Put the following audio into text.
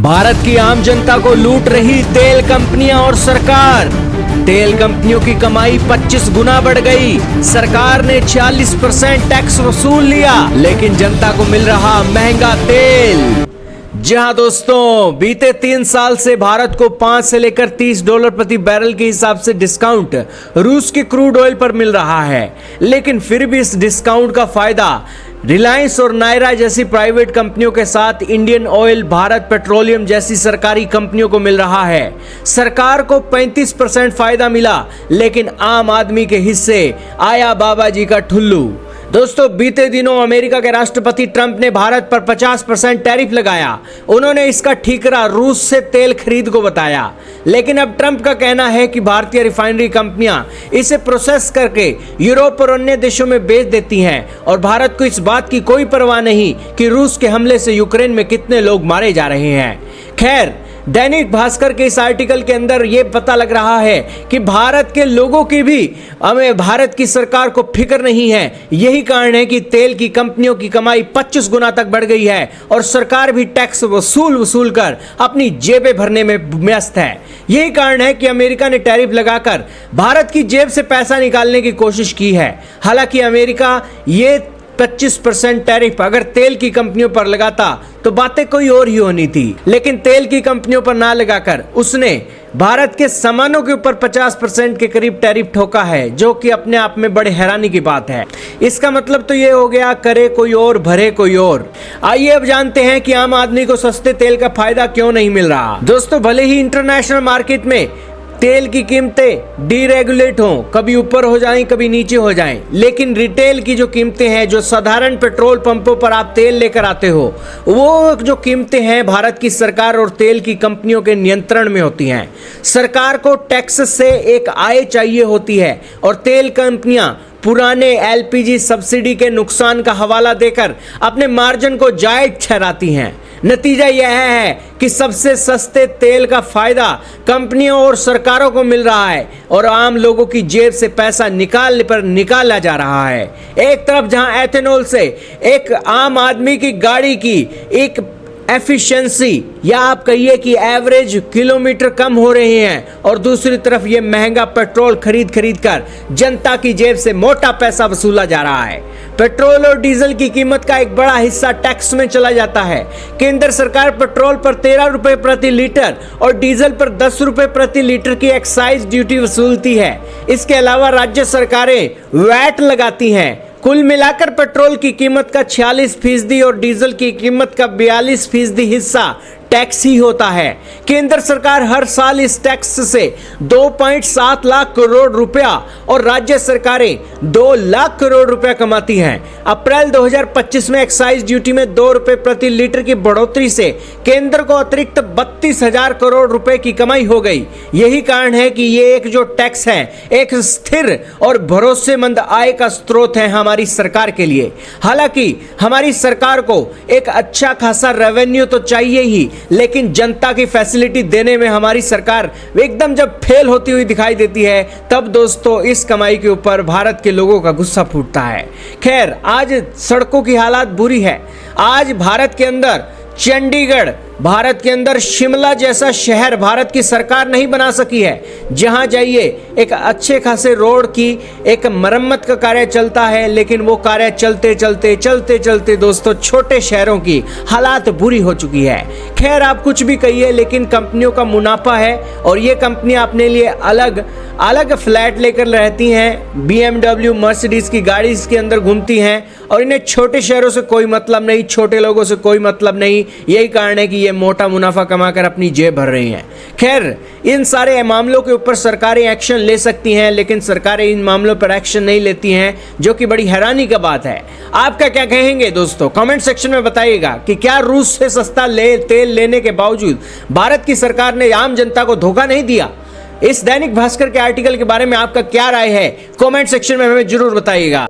भारत की आम जनता को लूट रही तेल कंपनियां और सरकार। तेल कंपनियों की कमाई 25 गुना बढ़ गई। सरकार ने 46% टैक्स वसूल लिया, लेकिन जनता को मिल रहा महंगा तेल। जी हाँ दोस्तों, बीते 3 साल से भारत को 5 से लेकर $30 प्रति बैरल के हिसाब से डिस्काउंट रूस के क्रूड ऑयल पर मिल रहा है, लेकिन फिर भी इस डिस्काउंट का फायदा रिलायंस और नायरा जैसी प्राइवेट कंपनियों के साथ इंडियन ऑयल, भारत पेट्रोलियम जैसी सरकारी कंपनियों को मिल रहा है। सरकार को 35% फायदा मिला, लेकिन आम आदमी के हिस्से आया बाबा जी का ठुल्लू। दोस्तों, बीते दिनों अमेरिका के राष्ट्रपति ट्रंप ने भारत पर 50% टैरिफ लगाया। उन्होंने इसका ठीकरा रूस से तेल खरीद को बताया, लेकिन अब ट्रंप का कहना है कि भारतीय रिफाइनरी कंपनियां इसे प्रोसेस करके यूरोप और अन्य देशों में बेच देती हैं और भारत को इस बात की कोई परवाह नहीं कि रूस के हमले से यूक्रेन में कितने लोग मारे जा रहे हैं। खैर, दैनिक भास्कर के इस आर्टिकल के अंदर यह पता लग रहा है कि भारत के लोगों की भी भारत की सरकार को फिक्र नहीं है। यही कारण है कि तेल की कंपनियों की कमाई 25 गुना तक बढ़ गई है और सरकार भी टैक्स वसूल कर अपनी जेबें भरने में व्यस्त है। यही कारण है कि अमेरिका ने टैरिफ लगाकर भारत की जेब से पैसा निकालने की कोशिश की है। हालांकि अमेरिका ये 25% टैरिफ अगर तेल की कंपनियों पर लगाता तो बातें कोई और ही होनी थी, लेकिन तेल की कंपनियों पर ना लगाकर उसने भारत के सामानों के ऊपर 50% के करीब टैरिफ ठोका है, जो कि अपने आप में बड़े हैरानी की बात है। इसका मतलब तो ये हो गया, करे कोई और भरे कोई और। आइए अब जानते हैं कि आम आदमी को सस्ते तेल का फायदा क्यों नहीं मिल रहा। दोस्तों, भले ही इंटरनेशनल मार्केट में तेल की कीमतें डीरेगुलेट हों, कभी ऊपर हो जाएं कभी नीचे हो जाएं, लेकिन रिटेल की जो कीमतें हैं, जो साधारण पेट्रोल पंपों पर आप तेल लेकर आते हो, वो जो कीमतें हैं भारत की सरकार और तेल की कंपनियों के नियंत्रण में होती हैं। सरकार को टैक्स से एक आय चाहिए होती है और तेल कंपनियां पुराने एलपीजी सब्सिडी के नुकसान का हवाला देकर अपने मार्जिन को जायज ठहराती हैं। नतीजा यह है कि सबसे सस्ते तेल का फायदा कंपनियों और सरकारों को मिल रहा है और आम लोगों की जेब से पैसा निकाला जा रहा है। एक तरफ जहां एथेनॉल से एक आम आदमी की गाड़ी की एक एफिशिएंसी या आप कहिए कि एवरेज किलोमीटर कम हो रहे हैं और दूसरी तरफ ये महंगा पेट्रोल खरीद कर जनता की जेब से मोटा पैसा वसूला जा रहा है। पेट्रोल और डीजल की कीमत का एक बड़ा हिस्सा टैक्स में चला जाता है। केंद्र सरकार पेट्रोल पर 13 रुपए प्रति लीटर और डीजल पर 10 रुपए प्रति लीटर की एक्साइज ड्यूटी वसूलती है। इसके अलावा राज्य सरकारें वैट लगाती हैं। कुल मिलाकर पेट्रोल की कीमत का 46% और डीजल की कीमत का 42% हिस्सा टैक्स ही होता है। केंद्र सरकार हर साल इस टैक्स से 2.7 लाख करोड़ रुपया और राज्य सरकारें 2 लाख करोड़ रुपया कमाती हैं। अप्रैल 2025 में एक्साइज ड्यूटी में 2 रुपए प्रति लीटर की बढ़ोतरी से केंद्र को अतिरिक्त 32,000 करोड़ रुपए की कमाई हो गई। यही कारण है कि ये एक जो टैक्स है एक स्थिर और भरोसेमंद आय का स्रोत है हमारी सरकार के लिए। हालांकि हमारी सरकार को एक अच्छा खासा रेवेन्यू तो चाहिए ही, लेकिन जनता की फैसिलिटी देने में हमारी सरकार एकदम जब फेल होती हुई दिखाई देती है, तब दोस्तों इस कमाई के ऊपर भारत के लोगों का गुस्सा फूटता है। खैर, आज सड़कों की हालत बुरी है। आज भारत के अंदर चंडीगढ़, भारत के अंदर शिमला जैसा शहर भारत की सरकार नहीं बना सकी है। जहां जाइए एक अच्छे खासे रोड की एक मरम्मत का कार्य चलता है, लेकिन वो कार्य चलते चलते छोटे शहरों की हालात बुरी हो चुकी है। खैर, आप कुछ भी कहिए, लेकिन कंपनियों का मुनाफा है और ये कंपनियां अपने लिए अलग अलग फ्लैट लेकर रहती हैं, BMW, मर्सिडीज की गाड़ी इसके अंदर घूमती हैं और इन्हें छोटे शहरों से कोई मतलब नहीं, छोटे लोगों से कोई मतलब नहीं। यही कारण है कि ये मोटा मुनाफा कमाकर अपनी जेब भर रही हैं। खैर, इन सारे मामलों के ऊपर सरकारें एक्शन ले सकती हैं, लेकिन सरकारें इन मामलों पर एक्शन नहीं लेती हैं, जो कि बड़ी हैरानी का बात है। आपका क्या कहेंगे दोस्तों? कमेंट सेक्शन में बताइएगा कि क्या रूस से सस्ता तेल लेने के बावजूद भारत की सरकार ने आम जनता को धोखा नहीं दिया? इस दैनिक भास्कर के आर्टिकल के बारे में आपका क्या राय है? कमेंट सेक्शन में हमें जरूर बताइएगा।